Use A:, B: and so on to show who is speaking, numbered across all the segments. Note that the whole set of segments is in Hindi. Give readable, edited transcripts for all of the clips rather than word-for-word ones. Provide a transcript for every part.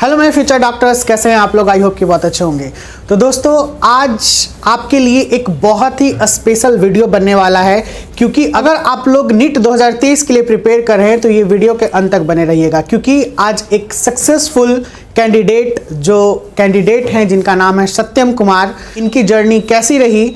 A: हेलो मेरे फ्यूचर डॉक्टर्स, कैसे हैं आप लोग? आई होप कि बहुत अच्छे होंगे। तो दोस्तों, आज आपके लिए एक बहुत ही स्पेशल वीडियो बनने वाला है, क्योंकि अगर आप लोग नीट 2023 के लिए प्रिपेयर कर रहे हैं तो ये वीडियो के अंत तक बने रहिएगा, क्योंकि आज एक सक्सेसफुल कैंडिडेट हैं जिनका नाम है सत्यम कुमार। इनकी जर्नी कैसी रही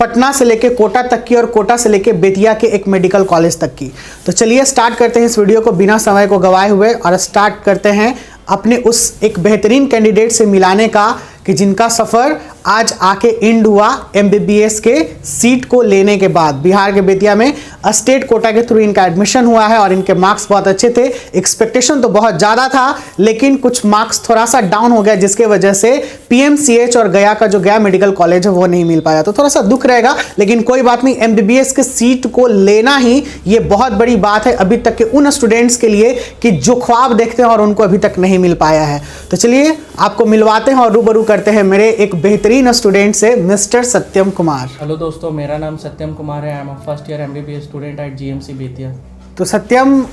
A: पटना से लेके कोटा तक की और कोटा से लेके बेतिया के एक मेडिकल कॉलेज तक की। तो चलिए स्टार्ट करते हैं इस वीडियो को बिना समय को गवाए हुए, और स्टार्ट करते हैं अपने उस एक बेहतरीन कैंडिडेट से मिलाने का कि जिनका सफ़र आज आके एंड हुआ एमबीबीएस के सीट को लेने के बाद। बिहार के बेतिया में स्टेट कोटा के थ्रू इनका एडमिशन हुआ है और इनके मार्क्स बहुत अच्छे थे। एक्सपेक्टेशन तो बहुत ज़्यादा था, लेकिन कुछ मार्क्स थोड़ा सा डाउन हो गया, जिसके वजह से पीएमसीएच और गया का जो गया मेडिकल कॉलेज है वो नहीं मिल पाया। तो थोड़ा सा दुख रहेगा, लेकिन कोई बात नहीं। एमबीबीएस के सीट को लेना ही ये बहुत बड़ी बात है अभी तक के उन स्टूडेंट्स के लिए कि जो ख्वाब देखते हैं और उनको अभी तक नहीं मिल पाया है। तो चलिए आपको मिलवाते हैं और रूबरू करते हैं मेरे एक बेहतरीन स्टूडेंट से, मिस्टर सत्यम कुमार।
B: हेलो दोस्तों, मेरा नाम सत्यम कुमार है। I am first year MBBS student at GMC Bettiah.
A: तो सत्यम,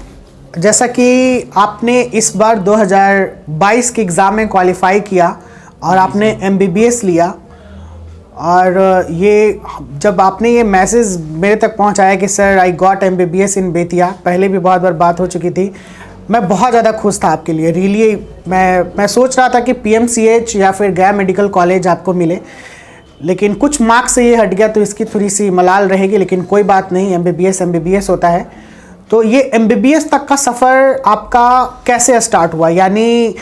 A: जैसा कि आपने इस बार 2022 के एग्ज़ाम में क्वालिफाई किया और आपने एमबीबीएस लिया, और ये जब आपने ये मैसेज मेरे तक पहुंचाया कि सर आई गॉट एमबीबीएस इन बेतिया, पहले भी बहुत बार बात हो चुकी थी, मैं बहुत ज़्यादा खुश था आपके लिए। रियली मैं सोच रहा था कि पीएमसीएच या फिर गया मेडिकल कॉलेज आपको मिले, लेकिन कुछ मार्क्स से ये हट गया तो इसकी थोड़ी सी मलाल रहेगी, लेकिन कोई बात नहीं, एमबीबीएस होता है। तो ये एमबीबीएस तक का सफ़र आपका कैसे स्टार्ट हुआ? यानी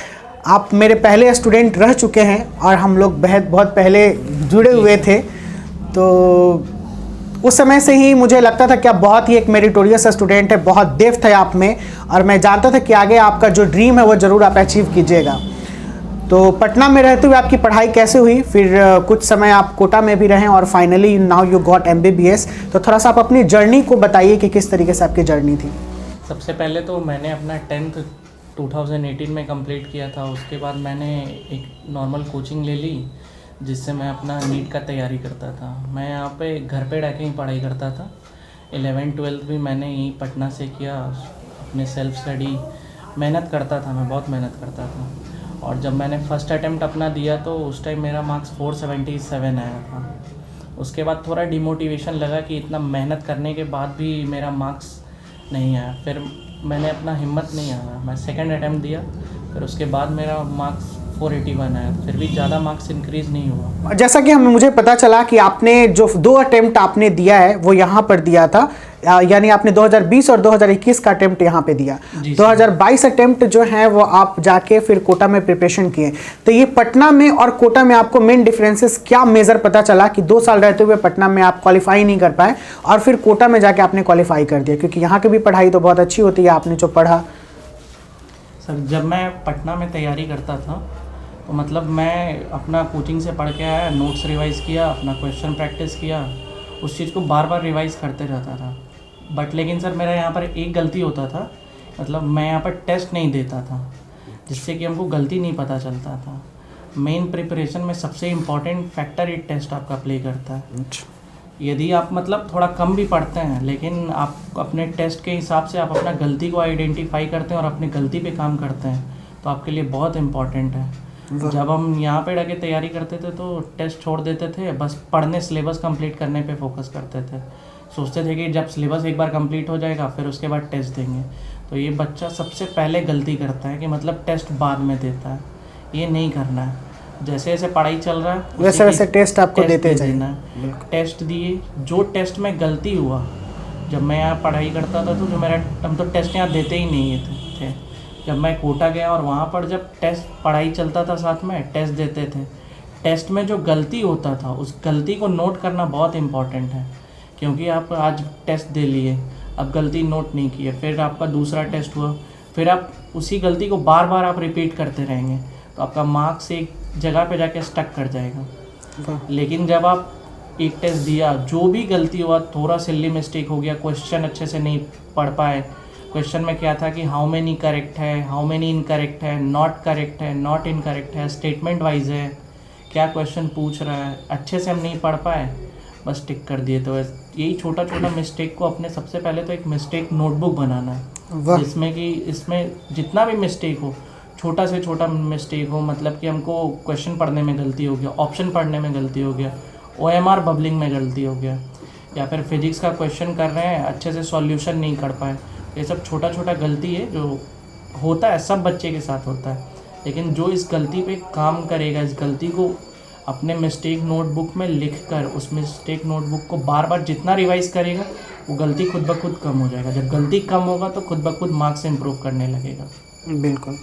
A: आप मेरे पहले स्टूडेंट रह चुके हैं और हम लोग बहुत पहले जुड़े हुए थे, तो उस समय से ही मुझे लगता था कि आप बहुत ही एक मेरिटोरियस स्टूडेंट है, बहुत डेप्थ है आप में, और मैं जानता था कि आगे आपका जो ड्रीम है वो ज़रूर आप अचीव कीजिएगा। तो पटना में रहते हुए आपकी पढ़ाई कैसे हुई? फिर कुछ समय आप कोटा में भी रहें और finally now you got MBBS. तो थोड़ा सा आप अपनी जर्नी को बताइए कि किस तरीके से आपकी जर्नी थी।
B: सबसे पहले तो मैंने अपना 10th 2018 में कंप्लीट किया था। उसके बाद मैंने एक नॉर्मल कोचिंग ले ली, जिससे मैं अपना नीट का तैयारी करता था। मैं यहाँ पे घर पे रह के ही पढ़ाई करता था। 11th-12th भी मैंने यहीं पटना से किया। अपने सेल्फ स्टडी मेहनत करता था, मैं बहुत मेहनत करता था। और जब मैंने फर्स्ट अटेम्प्ट अपना दिया तो उस टाइम मेरा मार्क्स 477 आया था। उसके बाद थोड़ा डिमोटिवेशन लगा कि इतना मेहनत करने के बाद भी मेरा मार्क्स नहीं आया। फिर मैंने अपना हिम्मत नहीं आया, मैं सेकंड अटेम्प्ट दिया, फिर उसके बाद मेरा मार्क्स 481 आया। फिर भी ज़्यादा मार्क्स इंक्रीज़ नहीं हुआ।
A: जैसा कि मुझे पता चला कि आपने जो 2 अटेम्प्ट आपने दिया है वो यहाँ पर दिया था, यानी आपने 2020 और 2021 का अटेम्प्ट यहाँ पे दिया। 2022 अटेम्प्ट जो है वो आप जाके फिर कोटा में प्रिपरेशन किए। तो ये पटना में और कोटा में आपको मेन डिफरेंसेस क्या मेजर पता चला कि 2 साल रहते हुए पटना में आप क्वालिफाई नहीं कर पाए और फिर कोटा में जाके आपने क्वालिफाई कर दिया? क्योंकि यहाँ की भी पढ़ाई तो बहुत अच्छी होती है, आपने जो पढ़ा।
B: सर, जब मैं पटना में तैयारी करता था तो मतलब मैं अपना कोचिंग से पढ़ के आया, नोट्स रिवाइज़ किया, अपना क्वेश्चन प्रैक्टिस किया, उस चीज़ को बार बार रिवाइज़ करते रहता था। बट लेकिन सर मेरा यहाँ पर एक गलती होता था, मतलब मैं यहाँ पर टेस्ट नहीं देता था, जिससे कि हमको गलती नहीं पता चलता था। मेन प्रिपरेशन में सबसे इम्पॉर्टेंट फैक्टर ये टेस्ट आपका प्ले करता है। यदि आप मतलब थोड़ा कम भी पढ़ते हैं, लेकिन आप अपने टेस्ट के हिसाब से आप अपना गलती को आइडेंटिफाई करते हैं और अपनी गलती पे काम करते हैं, तो आपके लिए बहुत इम्पॉर्टेंट है। जब हम यहाँ पे रह के तैयारी करते थे तो टेस्ट छोड़ देते थे, बस पढ़ने, सिलेबस कंप्लीट करने पे फोकस करते थे। सोचते थे कि जब सिलेबस एक बार कंप्लीट हो जाएगा फिर उसके बाद टेस्ट देंगे। तो ये बच्चा सबसे पहले गलती करता है कि मतलब टेस्ट बाद में देता है। ये नहीं करना है। जैसे जैसे पढ़ाई चल रहा है
A: वैसे वैसे टेस्ट आपको देते
B: जाना। टेस्ट दिए, जो टेस्ट में गलती हुआ, जब मैं यहाँ पढ़ाई करता था तो जो मेरा हम तो टेस्ट यहाँ देते ही नहीं थे। जब मैं कोटा गया और वहाँ पर जब टेस्ट पढ़ाई चलता था साथ में, टेस्ट देते थे। टेस्ट में जो गलती होता था उस गलती को नोट करना बहुत इम्पॉर्टेंट है, क्योंकि आप आज टेस्ट दे लिए, अब गलती नोट नहीं की है, फिर आपका दूसरा टेस्ट हुआ, फिर आप उसी गलती को बार बार आप रिपीट करते रहेंगे तो आपका मार्क्स एक जगह पे जाके स्टक कर जाएगा। लेकिन जब आप एक टेस्ट दिया, जो भी गलती हुआ, थोड़ा सिल्ली मिस्टेक हो गया, क्वेश्चन अच्छे से नहीं पढ़ पाए, क्वेश्चन में क्या था कि हाउ मेनी करेक्ट है, हाउ मेनी इनकरेक्ट है, नॉट करेक्ट है, नॉट इनकरेक्ट है, स्टेटमेंट वाइज है, क्या क्वेश्चन पूछ रहा है, अच्छे से हम नहीं पढ़ पाए, बस टिक कर दिए। तो यही छोटा छोटा मिस्टेक को अपने सबसे पहले तो एक मिस्टेक नोटबुक बनाना है, जिसमें कि इसमें जितना भी मिस्टेक हो छोटा से छोटा मिस्टेक हो, मतलब कि हमको क्वेश्चन पढ़ने में गलती हो गया, ऑप्शन पढ़ने में गलती हो गया, OMR बबलिंग में गलती हो गया, या फिर फिजिक्स का क्वेश्चन कर रहे हैं अच्छे से सॉल्यूशन नहीं कर पाए, ये सब छोटा छोटा गलती है जो होता है, सब बच्चे के साथ होता है। लेकिन जो इस गलती पे काम करेगा, इस गलती को अपने मिस्टेक नोटबुक में लिख कर उस मिस्टेक नोटबुक को बार बार जितना रिवाइज करेगा वो गलती खुद ब खुद कम हो जाएगा। जब गलती कम होगा तो खुद ब खुद मार्क्स इम्प्रूव करने लगेगा।
A: बिल्कुल।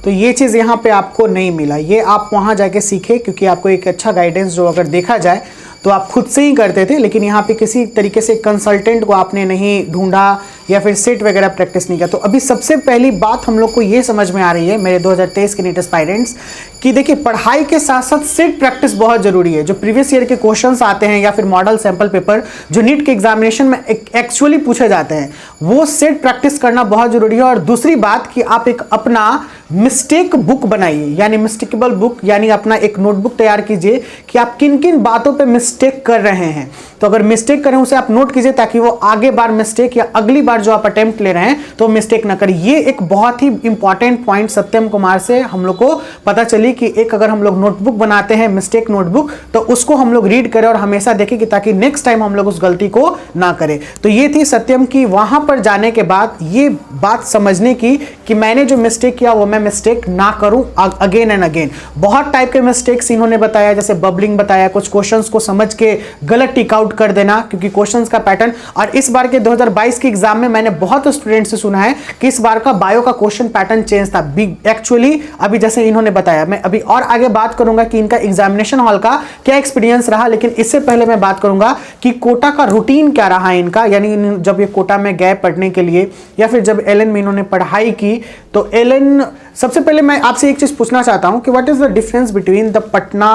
A: तो ये चीज़ यहाँ पे आपको नहीं मिला, ये आप वहाँ जाके सीखे, क्योंकि आपको एक अच्छा गाइडेंस जो अगर देखा जाए तो आप खुद से ही करते थे, लेकिन यहाँ पे किसी तरीके से कंसल्टेंट को आपने नहीं ढूंढा या फिर सेट वगैरह प्रैक्टिस नहीं किया। तो अभी सबसे पहली बात हम लोग को ये समझ में आ रही है मेरे 2023 के नीट एस्पायरेंट्स कि देखिए पढ़ाई के साथ साथ सेट प्रैक्टिस बहुत जरूरी है। जो प्रीवियस ईयर के क्वेश्चंस आते हैं या फिर मॉडल सैंपल पेपर जो नीट के एग्जामिनेशन में एक्चुअली पूछे जाते हैं, वो सेट प्रैक्टिस करना बहुत जरूरी है। और दूसरी बात कि आप एक अपना मिस्टेक बुक बनाइए, यानी मिस्टेकेबल बुक, यानी अपना एक नोटबुक तैयार कीजिए कि आप किन किन बातों पे मिस्टेक कर रहे हैं। तो अगर मिस्टेक करें उसे आप नोट कीजिए, ताकि वो आगे बार मिस्टेक या अगली बार जो आप अटेम्प्ट ले रहे हैं तो मिस्टेक ना करें। ये एक बहुत ही इंपॉर्टेंट पॉइंट सत्यम कुमार से हम लोग को पता चली कि एक अगर हम लोग नोटबुक बनाते हैं मिस्टेक नोटबुक, तो उसको हम लोग रीड करें और हमेशा देखें कि ताकि नेक्स्ट टाइम हम लोग उस गलती को ना करें। तो ये थी सत्यम की वहां पर जाने के बाद ये बात समझने की कि मैंने जो मिस्टेक किया वो मैं मिस्टेक ना करूं अगेन एंड अगेन। बहुत टाइप के मिस्टेक्स इन्होंने बताया, जैसे बबलिंग बताया, कुछ क्वेश्चंस को समझ के गलत टिक आउट कर देना क्योंकि क्वेश्चंस का पैटर्न। और इस बार के 2022 के एग्जाम में मैंने बहुत स्टूडेंट से सुना है कि इस बार का बायो का क्वेश्चन पैटर्न चेंज था एक्चुअली। अभी जैसे इन्होंने बताया, मैं अभी और आगे बात करूंगा कि इनका एग्जामिनेशन हॉल का क्या एक्सपीरियंस रहा, लेकिन इससे पहले मैं बात करूंगा कि कोटा का रूटीन क्या रहा इनका, यानी जब ये कोटा में गए पढ़ने के लिए या फिर जब एलएन में इन्होंने पढ़ाई की। तो एलएन, सबसे पहले मैं आपसे एक चीज पूछना चाहता हूं कि what is the difference between the Patna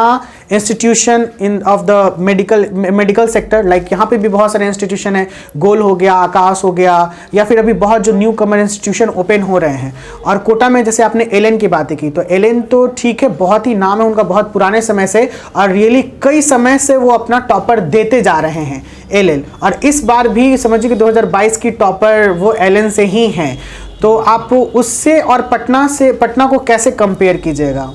A: institution in of the medical sector, like यहाँ पे भी बहुत सारे इंस्टीट्यूशन है, गोल हो गया, आकाश हो गया, या फिर अभी बहुत जो न्यू कमर इंस्टीट्यूशन ओपन हो रहे हैं। और कोटा में जैसे आपने एलएन की बातें की, तो एलएन तो ठीक है, बहुत ही नाम है उनका बहुत पुराने समय से, और रियली कई समय से वो अपना टॉपर देते जा रहे हैं एलएन। और इस बार भी समझिए कि 2022 की टॉपर वो एलएन से ही हैं। तो आप उससे और पटना को कैसे कंपेयर कीजिएगा?